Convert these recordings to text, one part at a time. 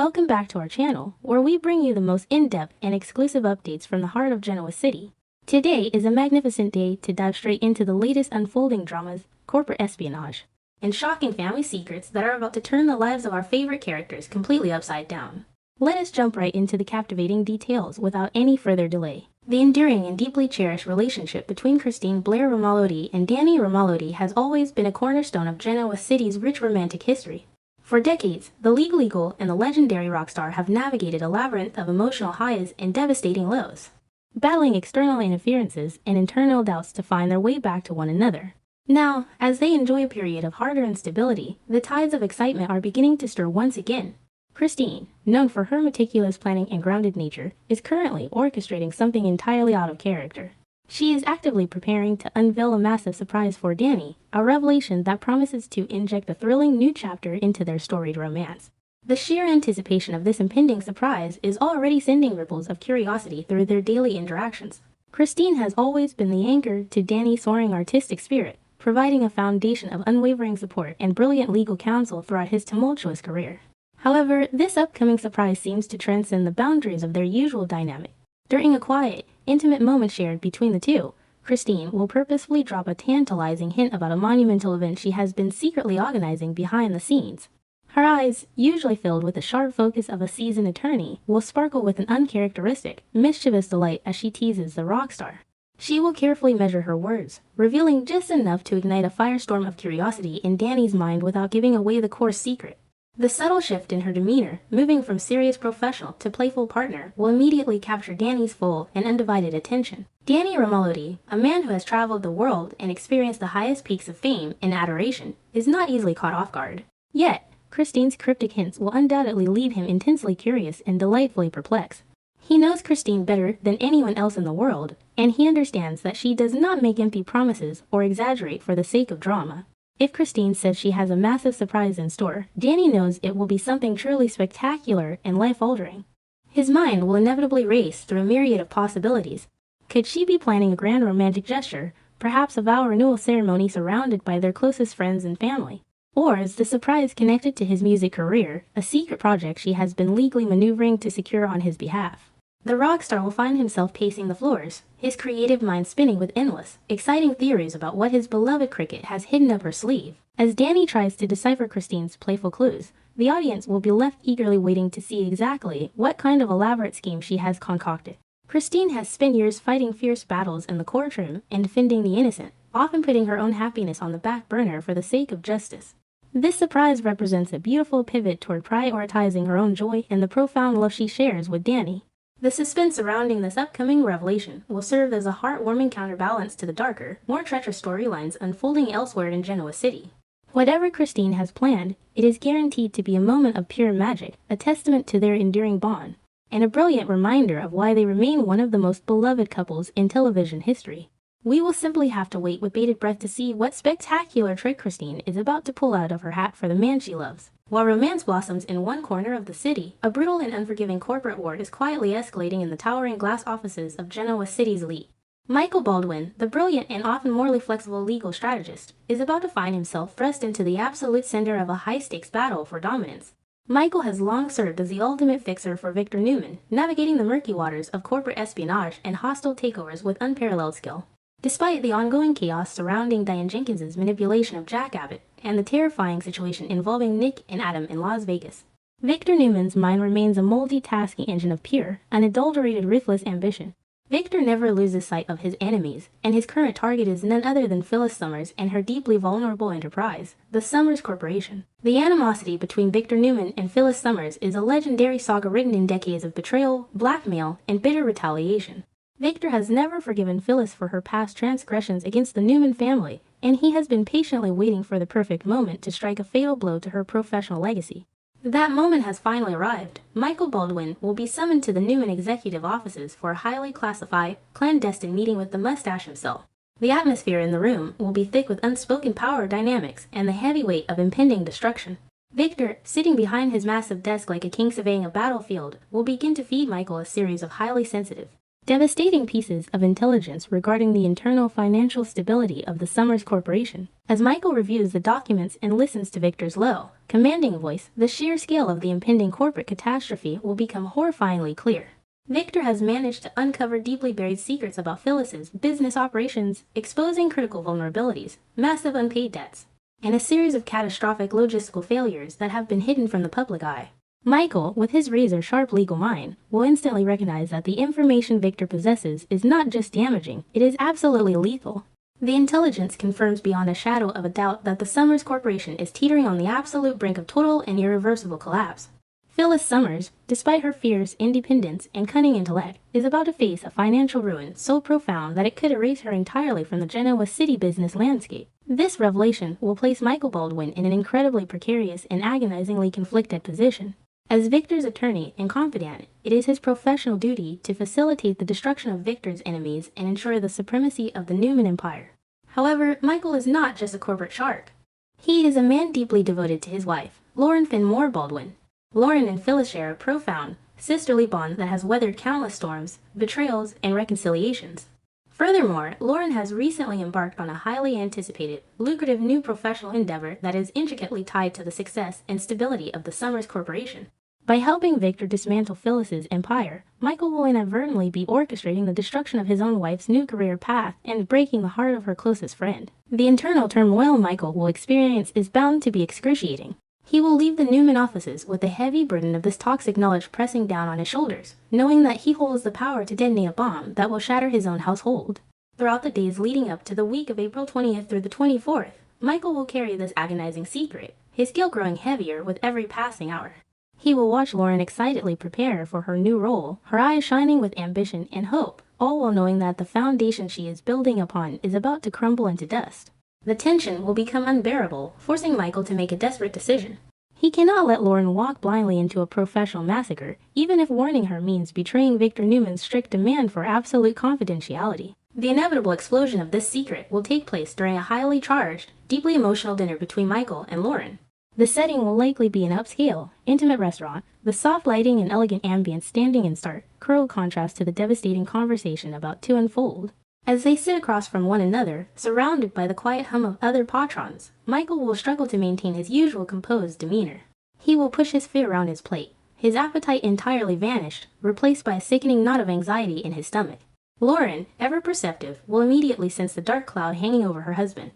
welcome back to our channel, where we bring you the most in-depth and exclusive updates from the heart of Genoa City. Today is a magnificent day to dive straight into the latest unfolding dramas, corporate espionage, and shocking family secrets that are about to turn the lives of our favorite characters completely upside down. Let us jump right into the captivating details without any further delay. The enduring and deeply cherished relationship between Christine Blair Romalotti and Danny Romalotti has always been a cornerstone of Genoa City's rich romantic history. For decades, the legal and the legendary rock star have navigated a labyrinth of emotional highs and devastating lows, battling external interferences and internal doubts to find their way back to one another. Now, as they enjoy a period of hard-earned stability, the tides of excitement are beginning to stir once again. Christine, known for her meticulous planning and grounded nature, is currently orchestrating something entirely out of character. She is actively preparing to unveil a massive surprise for Danny, a revelation that promises to inject a thrilling new chapter into their storied romance. The sheer anticipation of this impending surprise is already sending ripples of curiosity through their daily interactions. Christine has always been the anchor to Danny's soaring artistic spirit, providing a foundation of unwavering support and brilliant legal counsel throughout his tumultuous career. However, this upcoming surprise seems to transcend the boundaries of their usual dynamic. During a quiet, intimate moment shared between the two, Christine will purposefully drop a tantalizing hint about a monumental event she has been secretly organizing behind the scenes. Her eyes, usually filled with the sharp focus of a seasoned attorney, will sparkle with an uncharacteristic, mischievous delight as she teases the rock star. She will carefully measure her words, revealing just enough to ignite a firestorm of curiosity in Danny's mind without giving away the core secret. The subtle shift in her demeanor, moving from serious professional to playful partner, will immediately capture Danny's full and undivided attention. Danny Romalotti, a man who has traveled the world and experienced the highest peaks of fame and adoration, is not easily caught off guard. Yet, Christine's cryptic hints will undoubtedly leave him intensely curious and delightfully perplexed. He knows Christine better than anyone else in the world, and he understands that she does not make empty promises or exaggerate for the sake of drama. If Christine says she has a massive surprise in store, Danny knows it will be something truly spectacular and life-altering. His mind will inevitably race through a myriad of possibilities. Could she be planning a grand romantic gesture, perhaps a vow renewal ceremony surrounded by their closest friends and family? Or is the surprise connected to his music career, a secret project she has been legally maneuvering to secure on his behalf? The rock star will find himself pacing the floors, his creative mind spinning with endless, exciting theories about what his beloved cricket has hidden up her sleeve. As Danny tries to decipher Christine's playful clues, the audience will be left eagerly waiting to see exactly what kind of elaborate scheme she has concocted. Christine has spent years fighting fierce battles in the courtroom and defending the innocent, often putting her own happiness on the back burner for the sake of justice. This surprise represents a beautiful pivot toward prioritizing her own joy and the profound love she shares with Danny. The suspense surrounding this upcoming revelation will serve as a heartwarming counterbalance to the darker, more treacherous storylines unfolding elsewhere in Genoa City. Whatever Christine has planned, it is guaranteed to be a moment of pure magic, a testament to their enduring bond, and a brilliant reminder of why they remain one of the most beloved couples in television history. We will simply have to wait with bated breath to see what spectacular trick Christine is about to pull out of her hat for the man she loves. While romance blossoms in one corner of the city, a brutal and unforgiving corporate war is quietly escalating in the towering glass offices of Genoa City's elite. Michael Baldwin, the brilliant and often morally flexible legal strategist, is about to find himself thrust into the absolute center of a high-stakes battle for dominance. Michael has long served as the ultimate fixer for Victor Newman, navigating the murky waters of corporate espionage and hostile takeovers with unparalleled skill. Despite the ongoing chaos surrounding Diane Jenkins's manipulation of Jack Abbott and the terrifying situation involving Nick and Adam in Las Vegas, Victor Newman's mind remains a multitasking engine of pure, unadulterated ruthless ambition. Victor never loses sight of his enemies, and his current target is none other than Phyllis Summers and her deeply vulnerable enterprise, the Summers Corporation. The animosity between Victor Newman and Phyllis Summers is a legendary saga written in decades of betrayal, blackmail, and bitter retaliation. Victor has never forgiven Phyllis for her past transgressions against the Newman family, and he has been patiently waiting for the perfect moment to strike a fatal blow to her professional legacy. That moment has finally arrived. Michael Baldwin will be summoned to the Newman executive offices for a highly classified, clandestine meeting with the mustache himself. The atmosphere in the room will be thick with unspoken power dynamics and the heavy weight of impending destruction. Victor, sitting behind his massive desk like a king surveying a battlefield, will begin to feed Michael a series of highly sensitive, devastating pieces of intelligence regarding the internal financial stability of the Summers Corporation. As Michael reviews the documents and listens to Victor's low, commanding voice, the sheer scale of the impending corporate catastrophe will become horrifyingly clear. Victor has managed to uncover deeply buried secrets about Phyllis's business operations, exposing critical vulnerabilities, massive unpaid debts, and a series of catastrophic logistical failures that have been hidden from the public eye. Michael, with his razor-sharp legal mind, will instantly recognize that the information Victor possesses is not just damaging, it is absolutely lethal. The intelligence confirms beyond a shadow of a doubt that the Summers Corporation is teetering on the absolute brink of total and irreversible collapse. Phyllis Summers, despite her fierce independence and cunning intellect, is about to face a financial ruin so profound that it could erase her entirely from the Genoa City business landscape. This revelation will place Michael Baldwin in an incredibly precarious and agonizingly conflicted position. As Victor's attorney and confidant, it is his professional duty to facilitate the destruction of Victor's enemies and ensure the supremacy of the Newman Empire. However, Michael is not just a corporate shark. He is a man deeply devoted to his wife, Lauren Fenmore Baldwin. Lauren and Phyllis share a profound, sisterly bond that has weathered countless storms, betrayals, and reconciliations. Furthermore, Lauren has recently embarked on a highly anticipated, lucrative new professional endeavor that is intricately tied to the success and stability of the Summers Corporation. By helping Victor dismantle Phyllis's empire, Michael will inadvertently be orchestrating the destruction of his own wife's new career path and breaking the heart of her closest friend. The internal turmoil Michael will experience is bound to be excruciating. He will leave the Newman offices with the heavy burden of this toxic knowledge pressing down on his shoulders, knowing that he holds the power to detonate a bomb that will shatter his own household. Throughout the days leading up to the week of April 20th through the 24th, Michael will carry this agonizing secret, his guilt growing heavier with every passing hour. He will watch Lauren excitedly prepare for her new role, her eyes shining with ambition and hope, all while knowing that the foundation she is building upon is about to crumble into dust. The tension will become unbearable, forcing Michael to make a desperate decision. He cannot let Lauren walk blindly into a professional massacre, even if warning her means betraying Victor Newman's strict demand for absolute confidentiality. The inevitable explosion of this secret will take place during a highly charged, deeply emotional dinner between Michael and Lauren. The setting will likely be an upscale, intimate restaurant, the soft lighting and elegant ambience standing in stark, cruel contrast to the devastating conversation about to unfold. As they sit across from one another, surrounded by the quiet hum of other patrons, Michael will struggle to maintain his usual composed demeanor. He will push his food around his plate, his appetite entirely vanished, replaced by a sickening knot of anxiety in his stomach. Lauren, ever perceptive, will immediately sense the dark cloud hanging over her husband.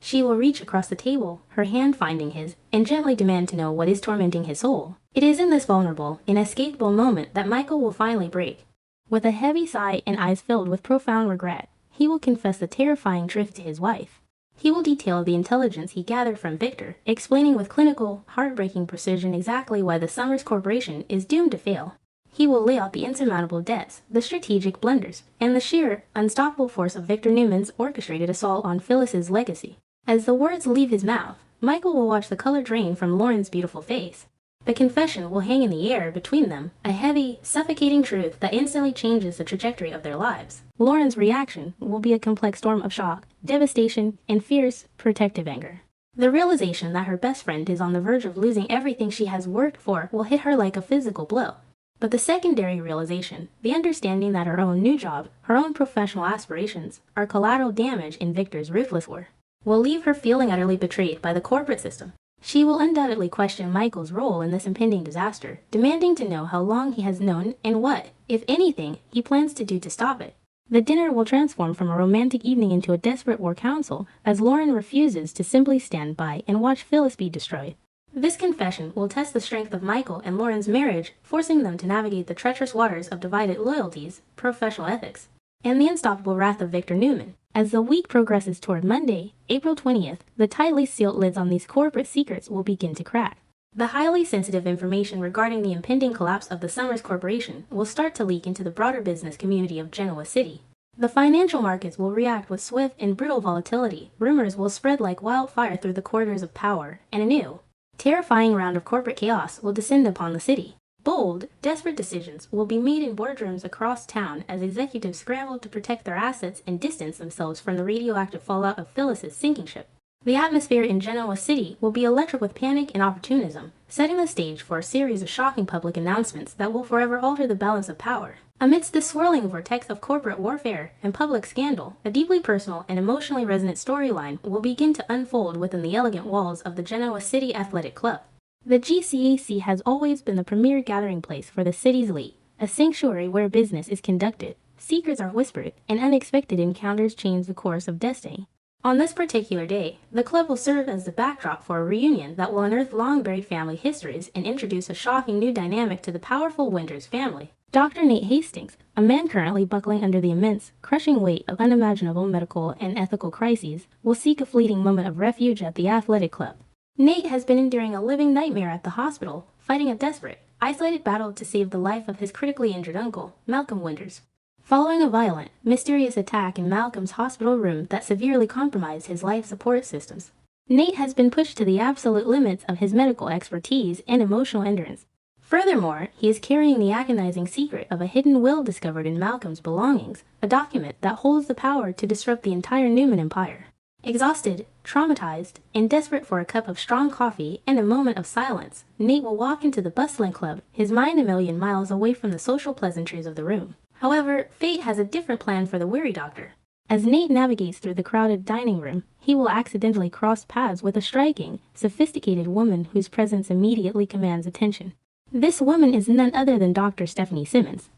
She will reach across the table, her hand finding his, and gently demand to know what is tormenting his soul. It is in this vulnerable, inescapable moment that Michael will finally break. With a heavy sigh and eyes filled with profound regret, he will confess the terrifying truth to his wife. He will detail the intelligence he gathered from Victor, explaining with clinical, heartbreaking precision exactly why the Summers Corporation is doomed to fail. He will lay out the insurmountable debts, the strategic blunders, and the sheer, unstoppable force of Victor Newman's orchestrated assault on Phyllis's legacy. As the words leave his mouth, Michael will watch the color drain from Lauren's beautiful face. The confession will hang in the air between them, a heavy, suffocating truth that instantly changes the trajectory of their lives. Lauren's reaction will be a complex storm of shock, devastation, and fierce, protective anger. The realization that her best friend is on the verge of losing everything she has worked for will hit her like a physical blow. But the secondary realization, the understanding that her own new job, her own professional aspirations, are collateral damage in Victor's ruthless war, will leave her feeling utterly betrayed by the corporate system. She will undoubtedly question Michael's role in this impending disaster, demanding to know how long he has known and what, if anything, he plans to do to stop it. The dinner will transform from a romantic evening into a desperate war council, as Lauren refuses to simply stand by and watch Phyllis be destroyed. This confession will test the strength of Michael and Lauren's marriage, forcing them to navigate the treacherous waters of divided loyalties, professional ethics, and the unstoppable wrath of Victor Newman. As the week progresses toward Monday, April 20th, the tightly sealed lids on these corporate secrets will begin to crack. The highly sensitive information regarding the impending collapse of the Summers Corporation will start to leak into the broader business community of Genoa City. The financial markets will react with swift and brutal volatility, rumors will spread like wildfire through the corridors of power, and a new, terrifying round of corporate chaos will descend upon the city. Bold, desperate decisions will be made in boardrooms across town as executives scramble to protect their assets and distance themselves from the radioactive fallout of Phyllis's sinking ship. The atmosphere in Genoa City will be electric with panic and opportunism, setting the stage for a series of shocking public announcements that will forever alter the balance of power. Amidst the swirling vortex of corporate warfare and public scandal, a deeply personal and emotionally resonant storyline will begin to unfold within the elegant walls of the Genoa City Athletic Club. The GCAC has always been the premier gathering place for the city's elite, a sanctuary where business is conducted, secrets are whispered, and unexpected encounters change the course of destiny. On this particular day, the club will serve as the backdrop for a reunion that will unearth long-buried family histories and introduce a shocking new dynamic to the powerful Winters family. Dr. Nate Hastings, a man currently buckling under the immense, crushing weight of unimaginable medical and ethical crises, will seek a fleeting moment of refuge at the athletic club. Nate has been enduring a living nightmare at the hospital, fighting a desperate, isolated battle to save the life of his critically injured uncle, Malcolm Winters. Following a violent, mysterious attack in Malcolm's hospital room that severely compromised his life support systems, Nate has been pushed to the absolute limits of his medical expertise and emotional endurance. Furthermore, he is carrying the agonizing secret of a hidden will discovered in Malcolm's belongings, a document that holds the power to disrupt the entire Newman empire. Exhausted, traumatized, and desperate for a cup of strong coffee and a moment of silence, Nate will walk into the bustling club, his mind a million miles away from the social pleasantries of the room. However, fate has a different plan for the weary doctor. As Nate navigates through the crowded dining room, he will accidentally cross paths with a striking, sophisticated woman whose presence immediately commands attention. This woman is none other than Dr. Stephanie Simmons.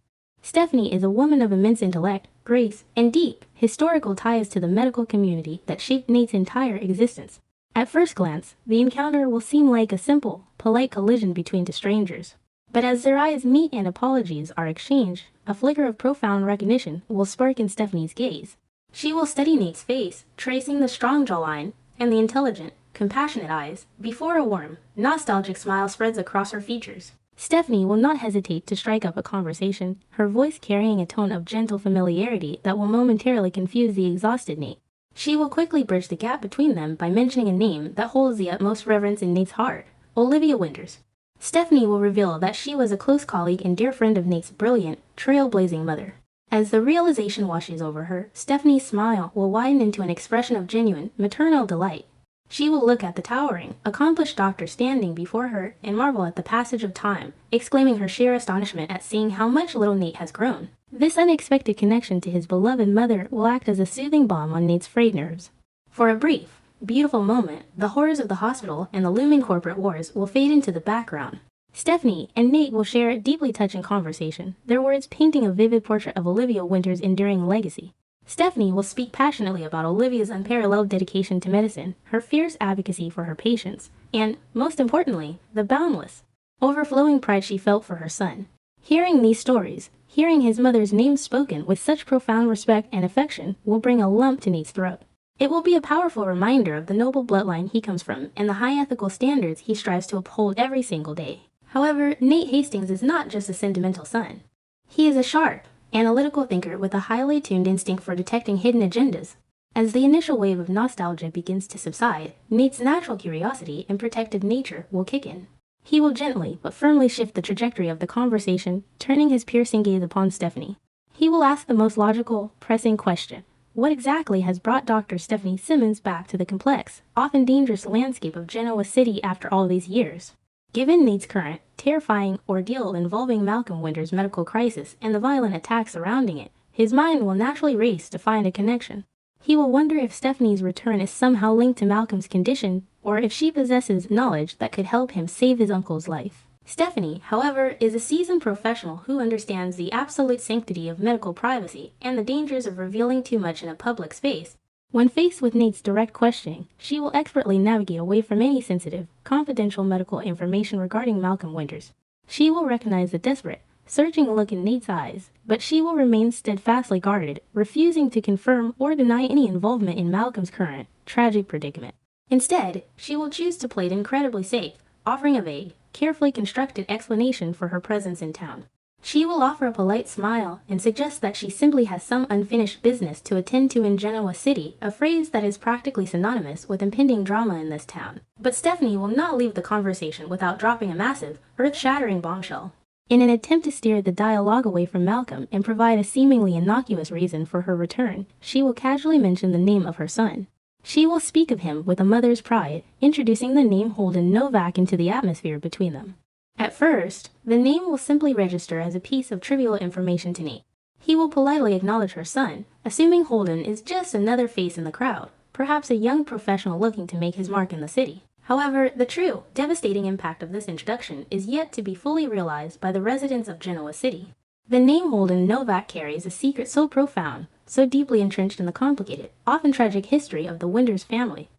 Stephanie is a woman of immense intellect, grace, and deep, historical ties to the medical community that shaped Nate's entire existence. At first glance, the encounter will seem like a simple, polite collision between two strangers. But as their eyes meet and apologies are exchanged, a flicker of profound recognition will spark in Stephanie's gaze. She will study Nate's face, tracing the strong jawline and the intelligent, compassionate eyes, before a warm, nostalgic smile spreads across her features. Stephanie will not hesitate to strike up a conversation, her voice carrying a tone of gentle familiarity that will momentarily confuse the exhausted Nate. She will quickly bridge the gap between them by mentioning a name that holds the utmost reverence in Nate's heart, Olivia Winters. Stephanie will reveal that she was a close colleague and dear friend of Nate's brilliant, trailblazing mother. As the realization washes over her, Stephanie's smile will widen into an expression of genuine, maternal delight. She will look at the towering, accomplished doctor standing before her and marvel at the passage of time, exclaiming her sheer astonishment at seeing how much little Nate has grown. This unexpected connection to his beloved mother will act as a soothing balm on Nate's frayed nerves. For a brief, beautiful moment, the horrors of the hospital and the looming corporate wars will fade into the background. Stephanie and Nate will share a deeply touching conversation, their words painting a vivid portrait of Olivia Winters' enduring legacy. Stephanie will speak passionately about Olivia's unparalleled dedication to medicine, her fierce advocacy for her patients, and, most importantly, the boundless, overflowing pride she felt for her son. Hearing these stories, hearing his mother's name spoken with such profound respect and affection, will bring a lump to Nate's throat. It will be a powerful reminder of the noble bloodline he comes from and the high ethical standards he strives to uphold every single day. However, Nate Hastings is not just a sentimental son. He is a sharp, analytical thinker with a highly tuned instinct for detecting hidden agendas. As the initial wave of nostalgia begins to subside, Nate's natural curiosity and protective nature will kick in. He will gently but firmly shift the trajectory of the conversation, turning his piercing gaze upon Stephanie. He will ask the most logical, pressing question. What exactly has brought Dr. Stephanie Simmons back to the complex, often dangerous landscape of Genoa City after all these years? Given Nate's current, terrifying ordeal involving Malcolm Winters' medical crisis and the violent attacks surrounding it, his mind will naturally race to find a connection. He will wonder if Stephanie's return is somehow linked to Malcolm's condition, or if she possesses knowledge that could help him save his uncle's life. Stephanie, however, is a seasoned professional who understands the absolute sanctity of medical privacy and the dangers of revealing too much in a public space. When faced with Nate's direct questioning, she will expertly navigate away from any sensitive, confidential medical information regarding Malcolm Winters. She will recognize the desperate, searching look in Nate's eyes, but she will remain steadfastly guarded, refusing to confirm or deny any involvement in Malcolm's current, tragic predicament. Instead, she will choose to play it incredibly safe, offering a vague, carefully constructed explanation for her presence in town. She will offer a polite smile and suggest that she simply has some unfinished business to attend to in Genoa City, a phrase that is practically synonymous with impending drama in this town. But Stephanie will not leave the conversation without dropping a massive, earth-shattering bombshell. In an attempt to steer the dialogue away from Malcolm and provide a seemingly innocuous reason for her return, she will casually mention the name of her son. She will speak of him with a mother's pride, introducing the name Holden Novak into the atmosphere between them. At first, the name will simply register as a piece of trivial information to Nate. He will politely acknowledge her son, assuming Holden is just another face in the crowd, perhaps a young professional looking to make his mark in the city. However, the true, devastating impact of this introduction is yet to be fully realized by the residents of Genoa City. The name Holden Novak carries a secret so profound, so deeply entrenched in the complicated, often tragic history of the Winters family,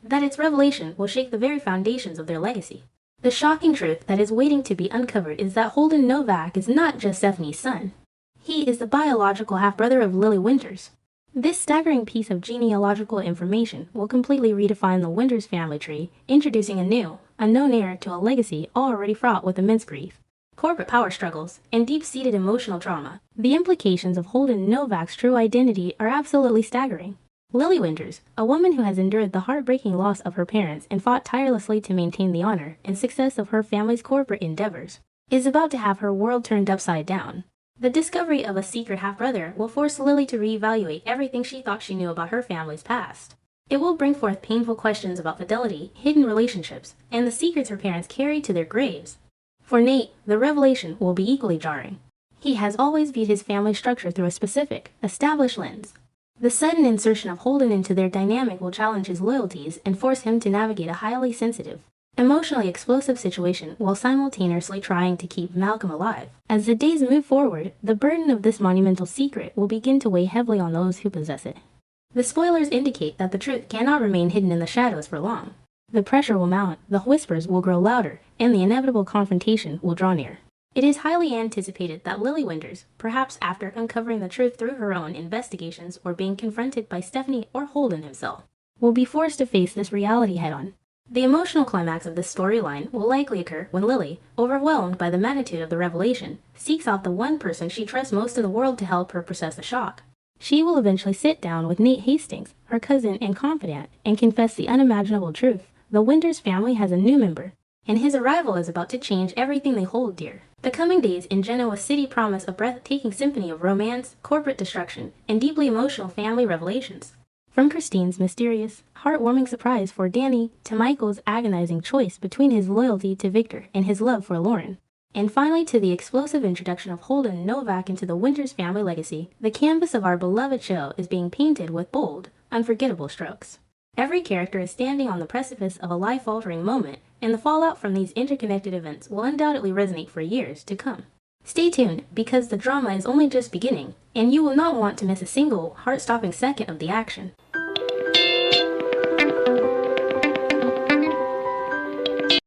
that its revelation will shake the very foundations of their legacy. The shocking truth that is waiting to be uncovered is that Holden Novak is not just Stephanie's son. He is the biological half-brother of Lily Winters. This staggering piece of genealogical information will completely redefine the Winters family tree, introducing a new, unknown heir to a legacy already fraught with immense grief, corporate power struggles, and deep-seated emotional trauma. The implications of Holden Novak's true identity are absolutely staggering. Lily Winters, a woman who has endured the heartbreaking loss of her parents and fought tirelessly to maintain the honor and success of her family's corporate endeavors, is about to have her world turned upside down. The discovery of a secret half-brother will force Lily to reevaluate everything she thought she knew about her family's past. It will bring forth painful questions about fidelity, hidden relationships, and the secrets her parents carried to their graves. For Nate, the revelation will be equally jarring. He has always viewed his family structure through a specific, established lens. The sudden insertion of Holden into their dynamic will challenge his loyalties and force him to navigate a highly sensitive, emotionally explosive situation while simultaneously trying to keep Malcolm alive. As the days move forward, the burden of this monumental secret will begin to weigh heavily on those who possess it. The spoilers indicate that the truth cannot remain hidden in the shadows for long. The pressure will mount, the whispers will grow louder, and the inevitable confrontation will draw near. It is highly anticipated that Lily Winters, perhaps after uncovering the truth through her own investigations or being confronted by Stephanie or Holden himself, will be forced to face this reality head-on. The emotional climax of this storyline will likely occur when Lily, overwhelmed by the magnitude of the revelation, seeks out the one person she trusts most in the world to help her process the shock. She will eventually sit down with Nate Hastings, her cousin and confidant, and confess the unimaginable truth. The Winters family has a new member, and his arrival is about to change everything they hold dear. The coming days in Genoa City promise a breathtaking symphony of romance, corporate destruction, and deeply emotional family revelations. From Christine's mysterious, heartwarming surprise for Danny to Michael's agonizing choice between his loyalty to Victor and his love for Lauren, and finally to the explosive introduction of Holden Novak into the Winters family legacy, the canvas of our beloved show is being painted with bold, unforgettable strokes. Every character is standing on the precipice of a life-altering moment, and the fallout from these interconnected events will undoubtedly resonate for years to come. Stay tuned, because the drama is only just beginning, and you will not want to miss a single, heart-stopping second of the action.